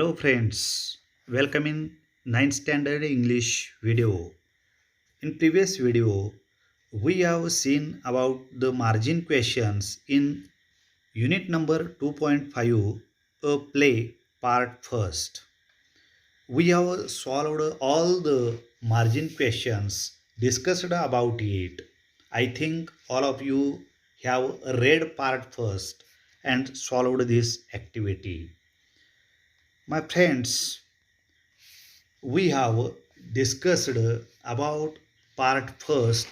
Hello friends, welcome in 9th standard English video. In previous video, we have seen about the margin questions in unit number 2.5, a play part first. We have solved all the margin questions discussed about it. I think all of you have read part first and solved this activity. My friends, we have discussed about part first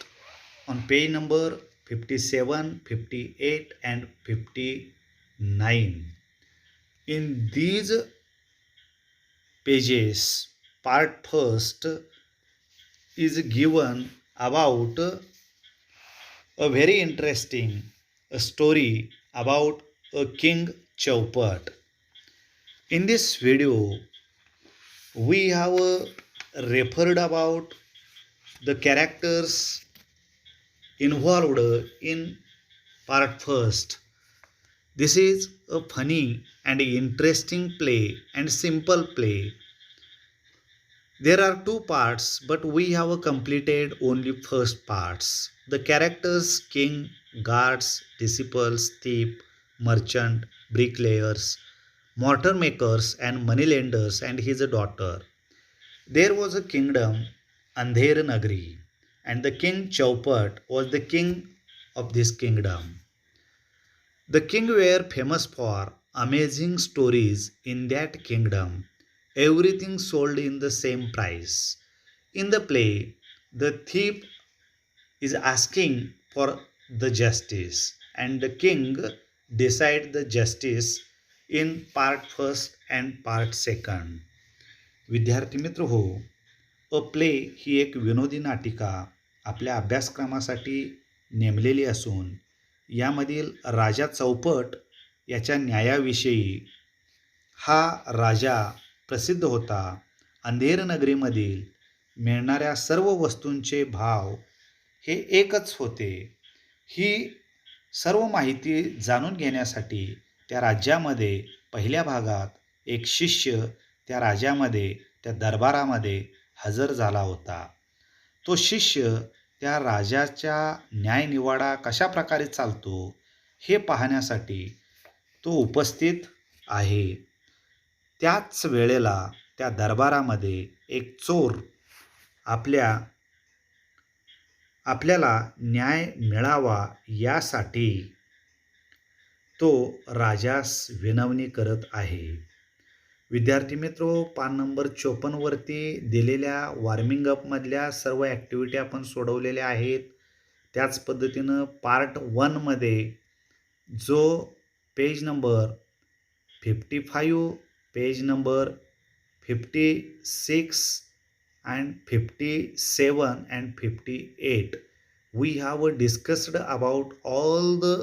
on page number 57, 58 and 59. In these pages, part first is given about a very interesting story about a king Chaupat. In this video, we have referred about the characters involved in part first. This is a funny and interesting play and simple play. There are two parts, but we have completed only first parts. The characters king, guards, disciples, thief, merchant, bricklayers, mortar makers and moneylenders and his daughter. There was a kingdom, Andher Nagri, and the king Chaupat was the king of this kingdom. The king were famous for amazing stories in that kingdom. Everything sold in the same price. In the play, the thief is asking for the justice, and the king decide the justice in part first and part second. विद्यार्थी मित्र हो, अ play ही एक विनोदी नाटिका आपल्या अभ्यासक्रमासाठी नेमलेली असून यामधील राजा चौपट याच्या न्यायाविषयी हा राजा प्रसिद्ध होता. अंधेर नगरीमधील मिळणाऱ्या सर्व वस्तूंचे भाव हे एकच होते. ही सर्व माहिती जाणून घेण्यासाठी त्या राज्यामध्ये पहिल्या भागात एक शिष्य त्या राजामध्ये त्या दरबारामध्ये हजर झाला होता. तो शिष्य त्या राजाच्या न्यायनिवाडा कशा प्रकारे चालतो हे पाहण्यासाठी तो उपस्थित आहे. त्याच वेळेला त्या दरबारामध्ये एक चोर आपल्याला न्याय मिळावा यासाठी तो राजास विनवणी करत आहे. विद्यार्थी मित्रो, पान नंबर 54 वरती दिलेल्या वॉर्मिंग अपमधल्या सर्व ॲक्टिव्हिटी आपण सोडवलेल्या आहेत. त्याच पद्धतीनं पार्ट 1 मध्ये जो page number 55, page number 56 and 57 and 58, we have discussed about all the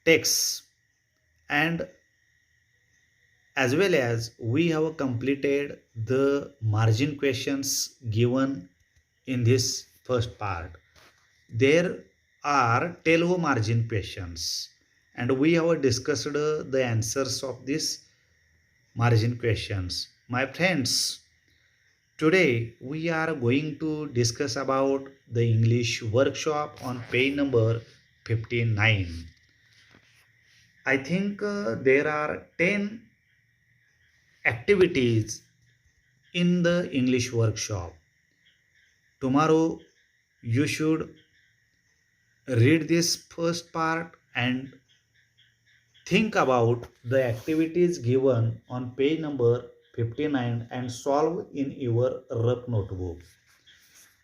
texts, and as well as we have completed the margin questions given in this first part. There are 12 margin questions and we have discussed the answers of these margin questions. My friends, today we are going to discuss about the English workshop on page number 59. I think there are 10 activities in the English workshop. Tomorrow you should read this first part and think about the activities given on page number 59 and solve in your rough notebook.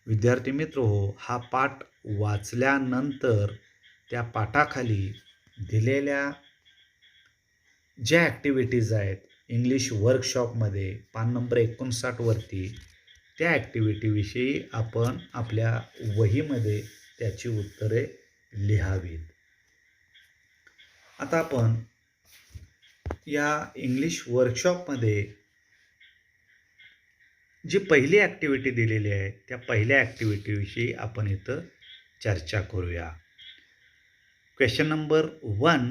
विद्यार्थी मित्र हो, हा पाठ वाचल्यानंतर त्या पाठाखाली दिलेल्या ज्या activities आहेत इंग्लिश वर्कशॉपमध्ये पान नंबर 59 वरती, त्या ॲक्टिव्हिटीविषयी आपण आपल्या वहीमध्ये त्याची उत्तरे लिहावीत. आता आपण या इंग्लिश वर्कशॉपमध्ये जी पहिली ॲक्टिव्हिटी दिलेली आहे त्या पहिल्या ॲक्टिव्हिटीविषयी आपण इथं चर्चा करूया. Question number 1,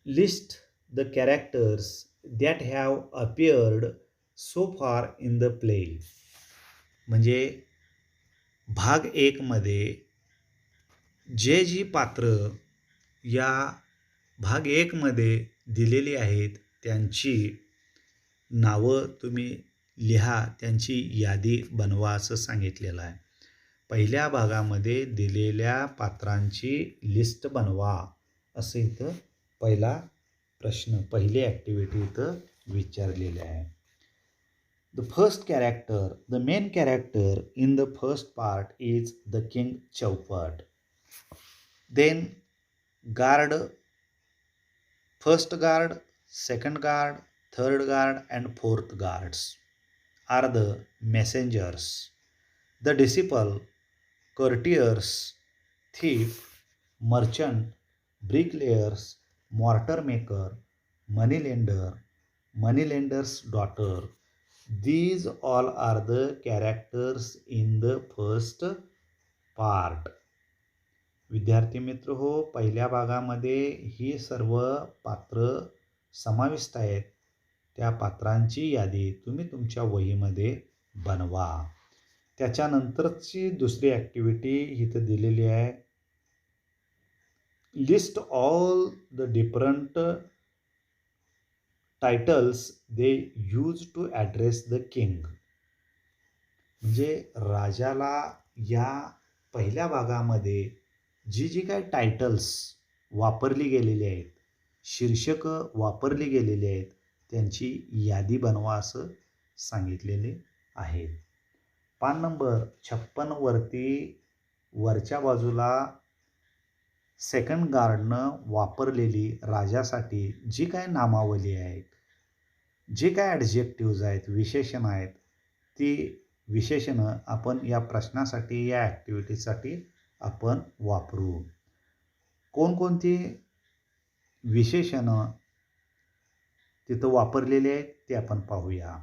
List the characters that have appeared so far in the play. म्हणजे भाग 1 मध्ये जी पात्र या भाग 1 मध्ये दिलेली आहेत त्यांची नावं तुम्ही लिहा, त्यांची यादी बनवा असं सांगितलेलं आहे. पहिल्या भागामध्ये दिलेल्या पात्रांची लिस्ट बनवा असं इथं पहिला प्रश्न, पहिली ॲक्टिव्हिटी इथं विचारलेली आहे. The first character, the main character in the first part is the King Chaupat. Then guard, first guard, second guard, third guard and fourth guards are the messengers. The disciple, courtiers, thief, merchant, bricklayers, mortar maker, moneylender, moneylender's daughter. These all are the characters in the first part. विद्यार्थी मित्र हो, पहिल्या भागामध्ये ही सर्व पात्र समाविष्ट आहेत. त्या पात्रांची यादी तुम्ही तुमच्या वहीमध्ये बनवा. त्याच्यानंतरची दुसरी ॲक्टिव्हिटी इथं दिलेली आहे. List all the different titles they use to address the king. म्हणजे राजाला या पहिल्या भागामध्ये जी काय टायटल्स वापरली गेलेली आहेत, शीर्षकं वापरली गेलेली आहेत, त्यांची यादी बनवा असं सांगितलेले आहे. पान नंबर 56 वरती वरच्या बाजूला सेकंड गार्डनं वापरलेली राजासाठी जी काय नामावली आहे, जे काय ॲडजेक्टिव्ज आहेत, विशेषण आहेत, ती विशेषणं आपण या प्रश्नासाठी, या ॲक्टिव्हिटीसाठी आपण वापरू. कोणकोणती विशेषणं तिथं वापरलेली आहेत ते आपण पाहूया.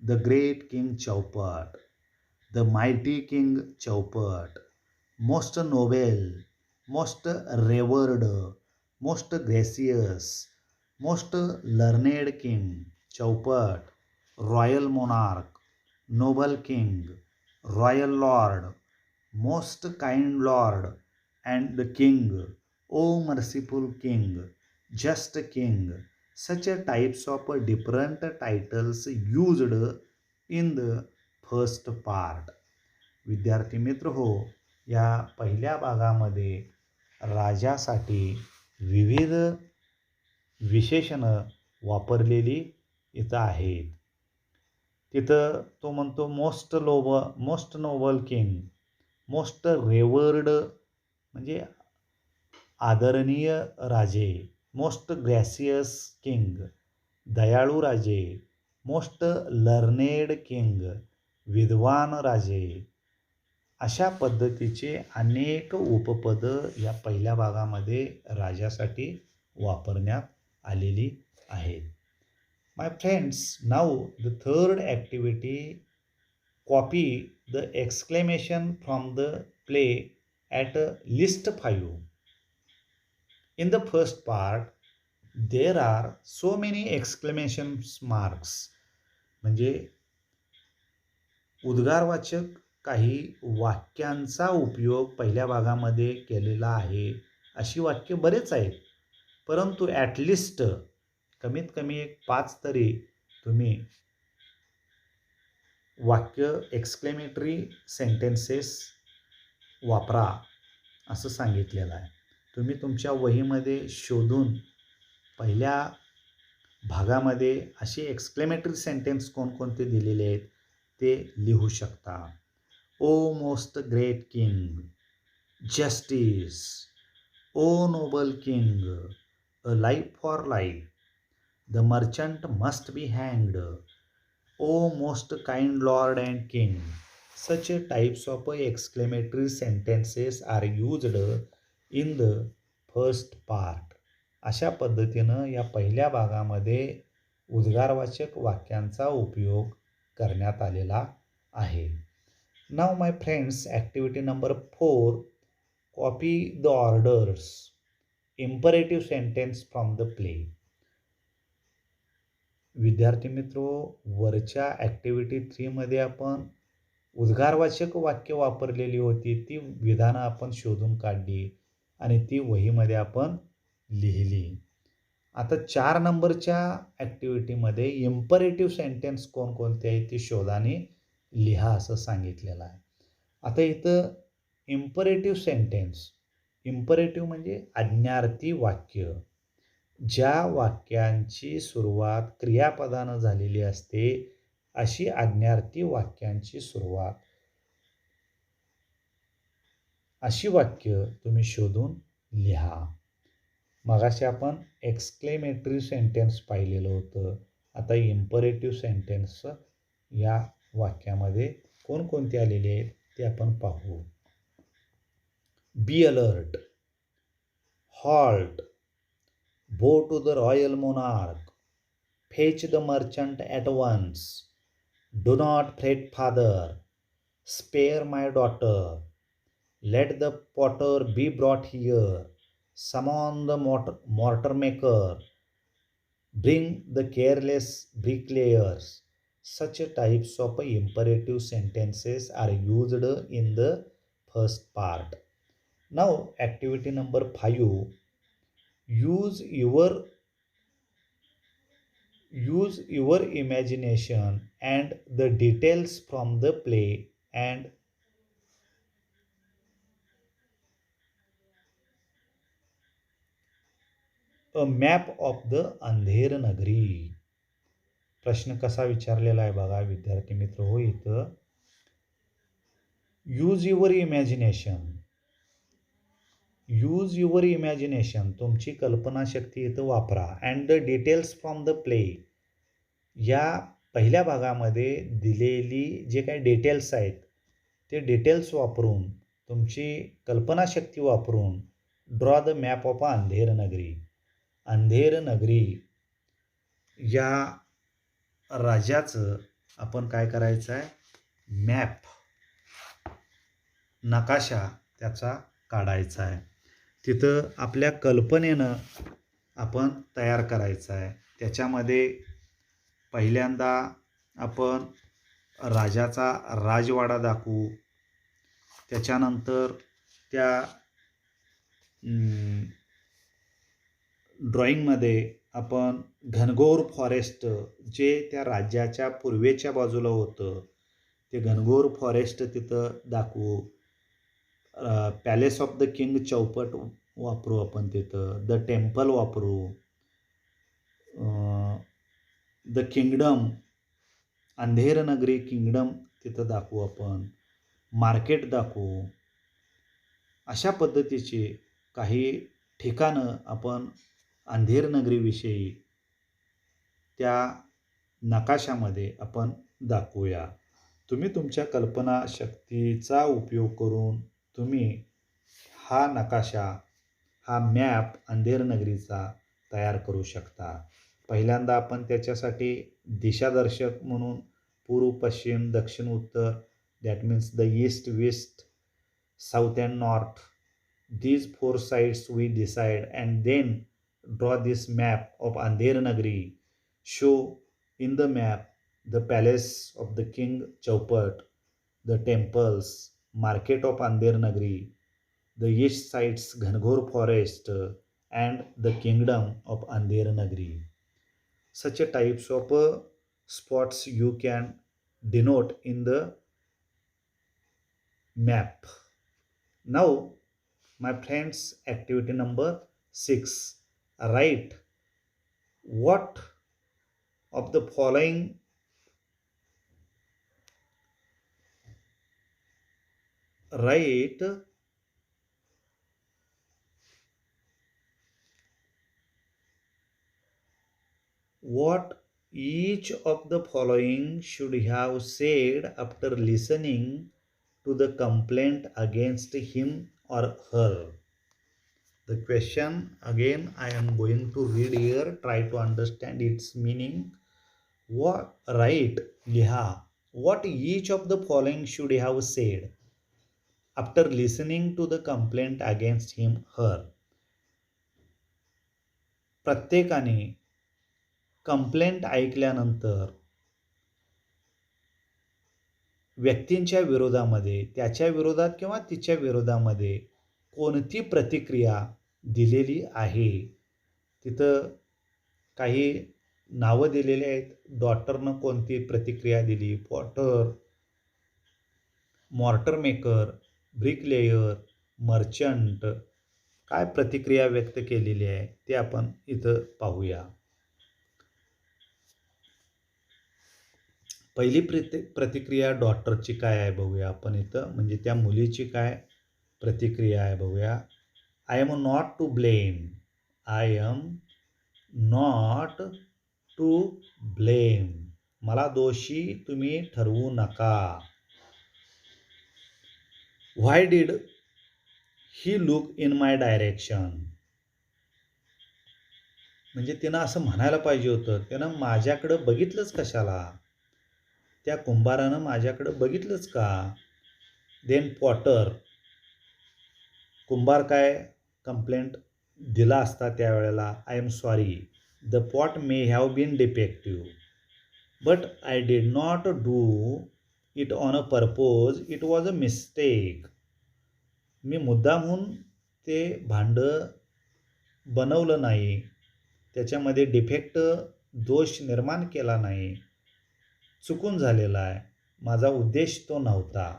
The great king Chaupat, the mighty king Chaupat, most noble, most revered, most gracious, most learned king Chaupat, royal monarch, noble king, royal lord, most kind lord and the king, O merciful king, just king. Such a types of different titles used in the first part. विद्यार्थी मित्र हो, या पहिल्या भागामध्ये राजासाठी विविध विशेषणं वापरलेली इथं आहेत. तिथं तो म्हणतो most Nobel king, most reward म्हणजे आदरणीय राजे, मोस्ट ग्रॅसियस किंग, दयाळू राजे, मोस्ट लर्नेड किंग, विद्वान राजे. अशा पद्धतीचे अनेक उपपदं या पहिल्या भागामध्ये राजासाठी वापरण्यात आलेली आहेत. My friends, now the third activity, copy the exclamation from the play at least 5. In the first part, there are so many exclamation marks. म्हणजे उद्गारवाचक काही वाक्यांचा उपयोग पहिल्या भागामध्ये केलेला आहे. अशी वाक्य बरेच आहेत, परंतु ॲटलिस्ट कमीत कमी एक 5 तरी तुम्ही वाक्य एक्सक्लेमेटरी सेंटेन्सेस वापरा असं सांगितलेलं आहे. तुम्ही तुमच्या वहीमध्ये शोधून पहिल्या भागामध्ये असे एक्सक्लेमेटरी सेंटेन्स कोणकोणते दिलेले आहेत ते लिहू शकता. O most great king, justice, O noble king, a life for life, the merchant must be हँग्ड, O most kind lord and king. Such types of exclamatory sentences are used in the first part. अशा पद्धतीनं या पहिल्या भागामध्ये उद्गारवाचक वाक्यांचा उपयोग करण्यात आलेला आहे. Now my friends, activity number 4, copy the orders imperative sentence from the play. विद्यार्थी मित्रो, वरच्या ॲक्टिव्हिटी 3 मध्ये आपण उद्गारवाचक वाक्य वापरलेली होती, ती विधानं आपण शोधून काढली आणि ती वहीमध्ये आपण लिहिली. आता 4 नंबरच्या ॲक्टिव्हिटीमध्ये इम्परेटिव्ह सेंटेन्स कोणकोणते आहेत ते शोधा आणि लिहा असं सांगितलेलं आहे. आता इथं इम्परेटिव्ह सेंटेन्स, इम्परेटिव्ह म्हणजे आज्ञार्थी वाक्य. ज्या वाक्यांची सुरुवात क्रियापदानं झालेली असते अशी आज्ञार्थी वाक्यांची सुरुवात, अशी वाक्य तुम्ही शोधून लिहा. मगाशी आपण एक्सक्लेमेटरी सेंटेन्स पाहिलेलं होतं. आता इम्परेटिव्ह सेंटेन्स या वाक्यामध्ये कोणकोणते आलेले आहेत ते आपण पाहू. Be alert, halt, bow to the royal monarch, fetch the merchant at once, do not fret father, spare my daughter, let the potter be brought here, summon the mortar maker, bring the careless bricklayers. Such types of imperative sentences are used in the first part. Now activity number 5, use your imagination and the details from the play and a map of the Andher Nagari. प्रश्न कसा विचारलेला आहे बघा विद्यार्थी मित्र हो. इथं use your imagination, तुमची कल्पनाशक्ती इथं वापरा. And the details from the play, या पहिल्या भागामध्ये दिलेली जे काही डिटेल्स आहेत ते डिटेल्स वापरून, तुमची कल्पनाशक्ती वापरून draw the map of Andher Nagari. Andher Nagari या राज्याचं आपण काय करायचं आहे, मॅप, नकाशा त्याचा काढायचा आहे. तिथं आपल्या कल्पनेनं आपण तयार करायचं आहे. त्याच्यामध्ये पहिल्यांदा आपण राजाचा राजवाडा दाखवू. त्याच्यानंतर त्या ड्रॉइंगमध्ये आपण घनघोर फॉरेस्ट, जे त्या राज्याच्या पूर्वेच्या बाजूला होतं ते घनघोर फॉरेस्ट तिथं दाखवू. पॅलेस ऑफ द किंग चौपट वापरू आपण तिथं. द टेम्पल वापरू. The kingdom, Andher Nagari kingdom तिथं दाखवू आपण. मार्केट दाखवू. अशा पद्धतीची काही ठिकाणं आपण अंधेर नगरीविषयी त्या नकाशामध्ये आपण दाखवूया. तुम्ही तुमच्या कल्पनाशक्तीचा उपयोग करून तुम्ही हा नकाशा, हा मॅप अंधेर नगरीचा तयार करू शकता. पहिल्यांदा आपण त्याच्यासाठी दिशादर्शक म्हणून पूर्व, पश्चिम, दक्षिण, उत्तर, that means the east, west, south and north, these 4 sides we decide, and then draw this map of Andher Nagari. Show in the map the palace of the king Chaupat, the temples, market of Andher Nagari, the east sides Ghangor forest, and the kingdom of Andher Nagari. Such a types of spots you can denote in the map. Now my friends, activity number 6, write what of the following write what each of the following should have said after listening to the complaint against him or her. The question again I am going to read here. Try to understand its meaning. What write, liha, what each of the following should have said after listening to the complaint against him, her. प्रत्येकाने complaint ऐकल्यानंतर व्यक्तींच्या विरोधामध्ये, त्याच्या विरोधात किंवा तिच्या विरोधामध्ये कोणती प्रतिक्रिया दिलेली आहे. तिथं काही नावं दिलेली आहेत. डॉक्टरनं कोणती प्रतिक्रिया दिली, Potter, mortar maker, bricklayer, merchant काय प्रतिक्रिया व्यक्त केलेली आहे ते आपण इथं पाहूया. पहिली प्रतिक्रिया डॉक्टरची काय आहे बघूया आपण इथं, म्हणजे त्या मुलीची काय प्रतिक्रिया आहे बघूया. I am not to blame. I am not to blame. मला दोषी तुम्ही ठरवू नका. Why did he look in my direction. म्हणजे तिनं असं म्हणायला पाहिजे होतं, त्यानं माझ्याकडं बघितलंच कशाला, त्या कुंभारानं माझ्याकडं बघितलंच का. देन पॉटर, कुंभार काय कंप्लेंट दिला असता त्यावेळेला. I am sorry, the pot may have been defective but I did not do it on a purpose, it was a mistake. मी मुद्दामहून ते भांडं बनवलं नाही, त्याच्यामध्ये डिफेक्ट दोष निर्माण केला नाही, चुकून झालेला आहे, माझा उद्देश तो नव्हता.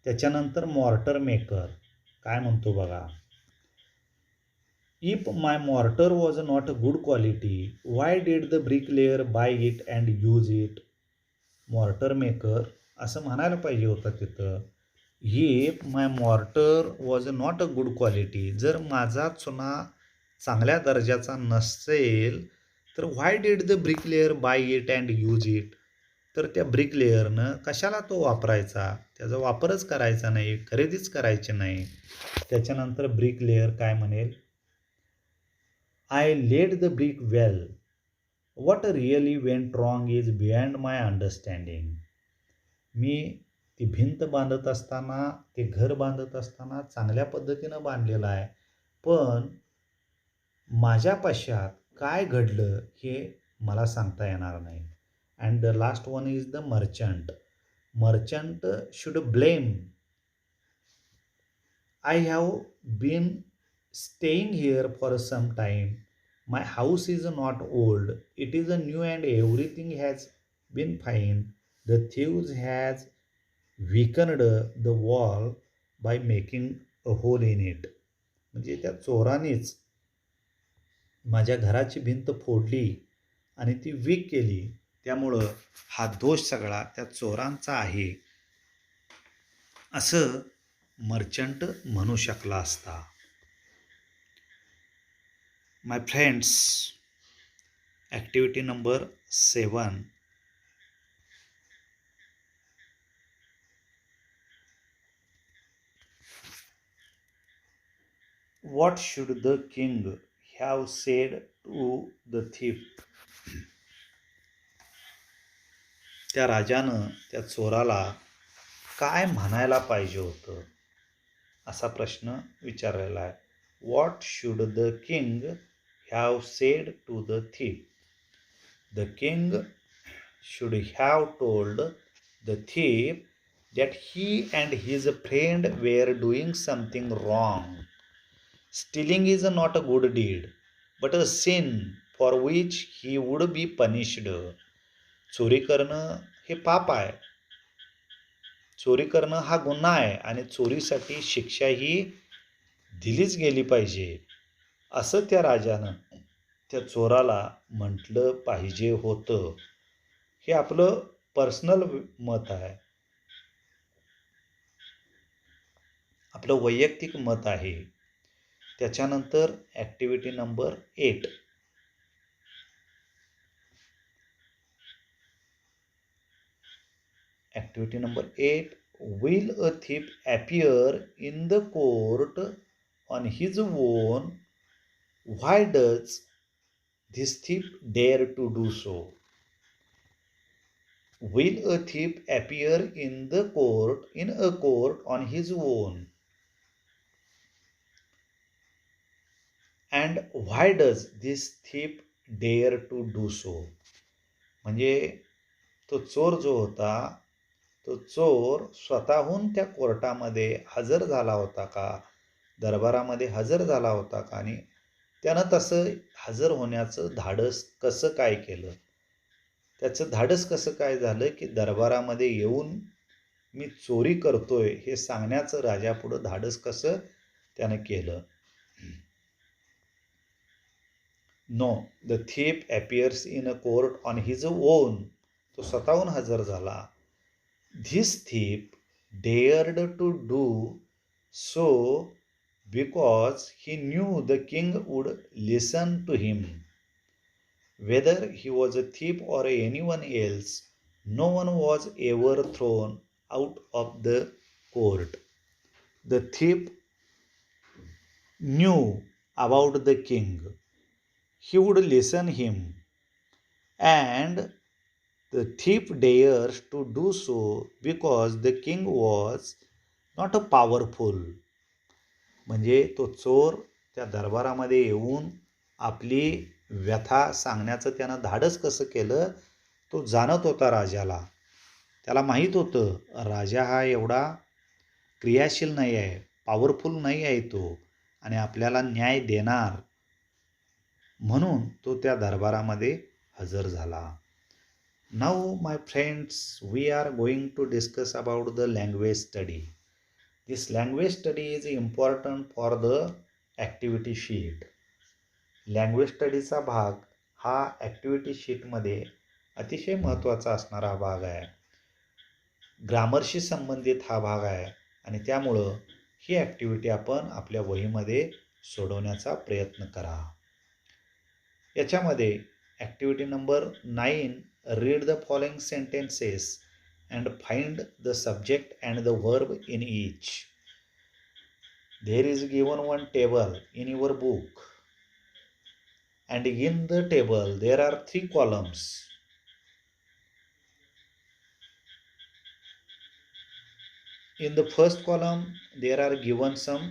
त्याच्यानंतर मॉर्टर मेकर काय म्हणतो बघा. If my mortar was not a good quality, why did the bricklayer buy it and use it. Mortar maker असं म्हणायला पाहिजे होतं तिथं. If my mortar was not a good quality, जर माझा चुना चांगल्या दर्जाचा नसेल तर why did the bricklayer buy it and use it. तर त्या ब्रिकलेयरनं कशाला तो वापरायचा, त्याचा वापरच करायचा नाही, खरेदीच करायची नाही. त्याच्यानंतर ब्रिकलेयर काय म्हणेल. I laid the brick well. What really went wrong is beyond my understanding. मी ती भिंत बांधत असताना, ते घर बांधत असताना चांगल्या पद्धतीनं बांधलेलं आहे, पण माझ्या पश्चात काय घडलं हे मला सांगता येणार नाही. And the last one is the merchant. Merchant should blame. I have been staying here for some time. My house is not old, it is a new and everything has been fine. The thieves has weakened the wall by making a hole in it. म्हणजे त्या चोरानेच माझ्या घराची भिंत फोडली आणि ती weak केली, त्यामुळं हा दोष सगळा त्या चोरांचा आहे असं मर्चंट म्हणू शकला असता. My friends, activity number 7. What should the king have said to the thief? त्या राजानं त्या चोराला काय म्हणायला पाहिजे होतं असा प्रश्न विचारलेला आहे. What should the king have said to the thief? The king should have told the thief that he and his friend were doing something wrong. Stealing is not a good deed, but a sin for which he would be punished. चोरी करणं हे पाप आहे, चोरी करणं हा गुन्हा आहे आणि चोरीसाठी शिक्षा ही दिलीच गेली पाहिजे असं त्या राजानं त्या चोराला म्हटलं पाहिजे होतं. हे आपलं पर्सनल मत आहे, आपलं वैयक्तिक मत आहे. त्याच्यानंतर activity number 8. Activity number 8. Will a thief appear in the court on his own? Why does this thief dare to do so? Will a thief appear in a court on his own? And why does this thief dare to do so. म्हणजे तो चोर जो होता तो चोर स्वतःहून त्या कोर्टामध्ये हजर झाला होता का, दरबारामध्ये हजर झाला होता का, आणि त्यानं तसं हजर होण्याचं धाडस कसं काय केलं, त्याचं धाडस कसं काय झालं की दरबारामध्ये येऊन मी चोरी करतोय हे सांगण्याचं राजापुढं धाडस कसं त्यानं केलं. No, the thief appears in a court on his own. तो स्वतःहून हजर झाला. This thief dared to do so because he knew the king would listen to him. Whether he was a thief or anyone else, no one was ever thrown out of the court. The thief knew about the king. He would listen him, and the thief dares to do so because the king was not a powerful. म्हणजे तो चोर त्या दरबारामध्ये येऊन आपली व्यथा सांगण्याचं त्यानं धाडस कसं केलं, तो जाणत होता राजाला. त्याला माहीत होतं राजा हा एवढा क्रियाशील नाही आहे, पॉवरफुल नाही आहे तो, आणि आपल्याला न्याय देणार, म्हणून तो त्या दरबारामध्ये हजर झाला. Now my friends, we are going to discuss about the language study. This language study is important for the activity sheet. Language स्टडीचा भाग हा ॲक्टिव्हिटी शीटमध्ये अतिशय महत्त्वाचा असणारा भाग आहे. ग्रामरशी संबंधित हा भाग आहे, आणि त्यामुळं ही ॲक्टिव्हिटी आपण आपल्या वहीमध्ये सोडवण्याचा प्रयत्न करा. याच्यामध्ये activity number 9, read the following sentences and find the subject and the verb in each. There is given one table in your book, and in the table there are 3 columns. In the first column there are given some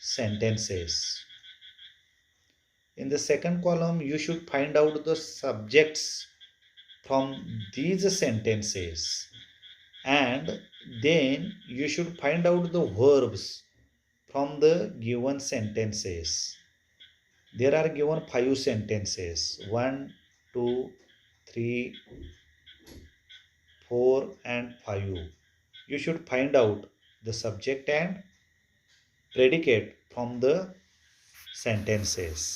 sentences. In the second column you should find out the subjects from these sentences, and then you should find out the verbs from the given sentences. There are given 5 sentences, 1, 2, 3, 4 and 5. You should find out the subject and predicate from the sentences.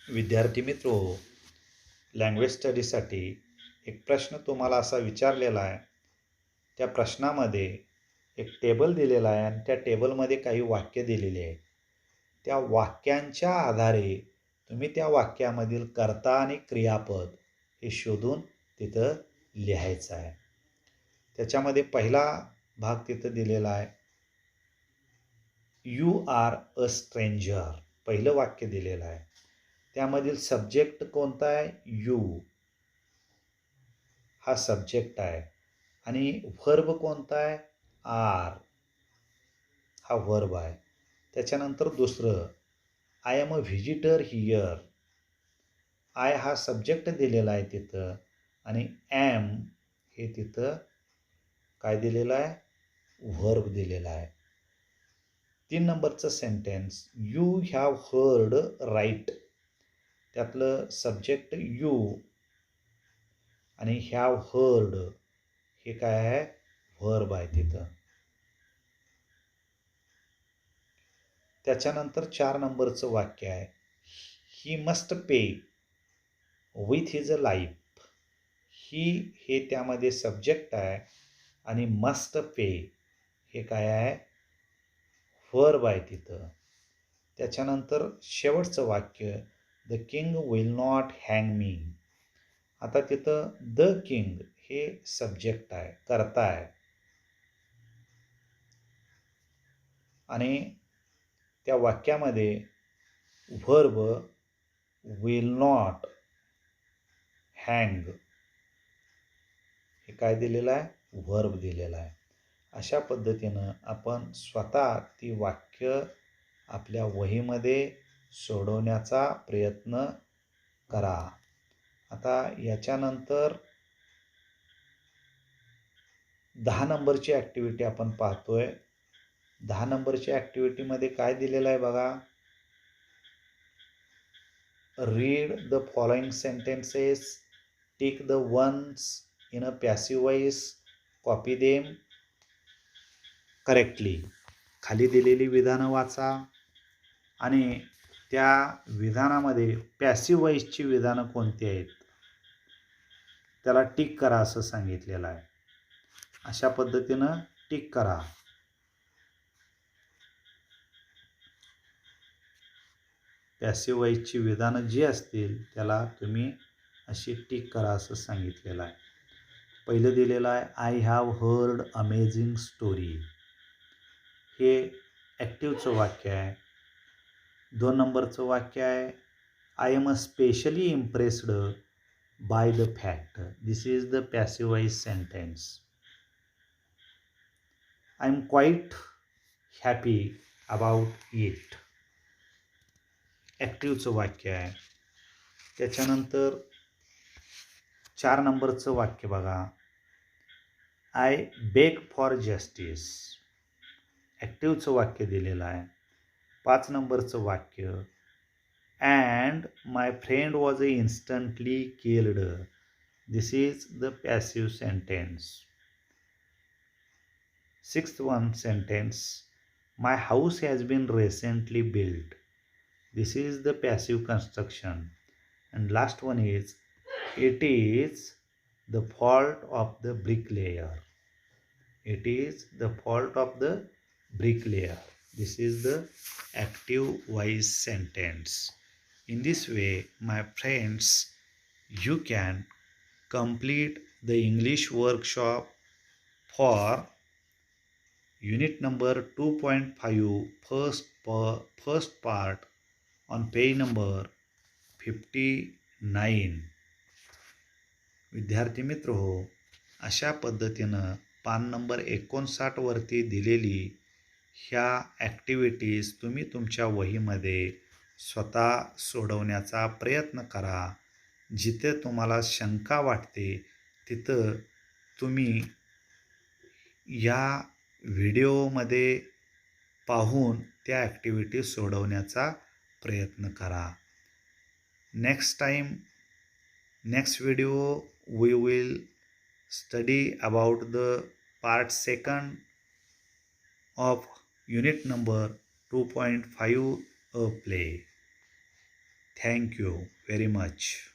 विद्यार्थी मित्रो, language स्टडीसाठी एक प्रश्न तुम्हाला असा विचारलेला आहे. त्या प्रश्नामध्ये एक टेबल दिलेला आहे, आणि त्या टेबलमध्ये काही वाक्य दिलेली आहे. त्या वाक्यांच्या आधारे तुम्ही त्या वाक्यामधील कर्ता आणि क्रियापद हे शोधून तिथं लिहायचं आहे. त्याच्यामध्ये पहिला भाग तिथं दिलेला आहे, यू आर अ स्ट्रेंजर. पहिलं वाक्य दिलेलं आहे. त्यामधील सब्जेक्ट कोणता आहे, यू हा सब्जेक्ट आहे, आणि व्हर्ब कोणता आहे, आर हा व्हर्ब आहे. त्याच्यानंतर दुसरं, I am a visitor here. I हा सब्जेक्ट दिलेला आहे तिथं, आणि ॲम हे तिथं काय दिलेलं आहे, व्हर्ब दिलेला आहे. 3 नंबरचं sentence, you have heard right. त्यातलं सब्जेक्ट यू आणि हॅव हर्ड हे काय आहे, व्हर्ब आहे तिथं. त्याच्यानंतर 4 नंबरचं वाक्य आहे, he must pay with his life. He हे त्यामध्ये सब्जेक्ट आहे, आणि मस्ट पे हे काय आहे, व्हर्ब आहे तिथं. त्याच्यानंतर शेवटचं वाक्य, the king will not hang me. आता तिथं द किंग हे सब्जेक्ट आहे, कर्ता आहे, आणि त्या वाक्यामध्ये व्हर्ब विल नॉट हँग हे काय दिलेलं आहे, व्हर्ब दिलेला आहे. अशा पद्धतीनं आपण स्वतः ती वाक्य आपल्या वहीमध्ये सोडवण्याचा प्रयत्न करा. आता याच्यानंतर 10 नंबरची ॲक्टिव्हिटी आपण पाहतोय. 10 नंबरची ॲक्टिव्हिटीमध्ये काय दिलेलं आहे बघा. Read the following sentences, tick the ones in a passive voice, copy them correctly. खाली दिलेली विधानं वाचा आणि त्या विधानामध्ये पॅसिव्ह वॉइसची विधानं कोणती आहेत त्याला टिक करा असं सांगितलेलं आहे. अशा पद्धतीनं टिक करा. पॅसिव्ह वॉइसची विधानं जी असतील त्याला तुम्ही अशी टिक करा असं सांगितलेलं आहे. पहिलं दिलेलं आहे I have heard amazing story. हे ॲक्टिव्हचं वाक्य आहे. 2 नंबरचं वाक्य आहे I am specially impressed by the fact. This is the passive voice sentence. I am quite happy about it. ॲक्टिव्हचं वाक्य आहे. त्याच्यानंतर 4 नंबरचं वाक्य बघा आय बेग फॉर जस्टिस. ॲक्टिव्हचं वाक्य दिलेलं आहे. 5 नंबरचं वाक्य and my friend was instantly killed. This is the passive sentence. 6th one sentence my house has been recently built. This is the passive construction. And last one is it is the fault of the bricklayer. It is the fault of the bricklayer. This is the active voice sentence. In this way, my friends, you can complete the English workshop for unit number 2.5 first part on page number 59. विद्यार्थी मित्र हो, अशा पद्धतीनं पान number 59 वरती दिलेली ह्या activities तुम्ही तुमच्या वहीमध्ये स्वतः सोडवण्याचा प्रयत्न करा. जिथे तुम्हाला शंका वाटते तिथं तुम्ही या व्हिडिओमध्ये पाहून त्या ॲक्टिव्हिटी सोडवण्याचा प्रयत्न करा. Next video we will study about the part 2 of unit number 2.5 a play. Thank you very much.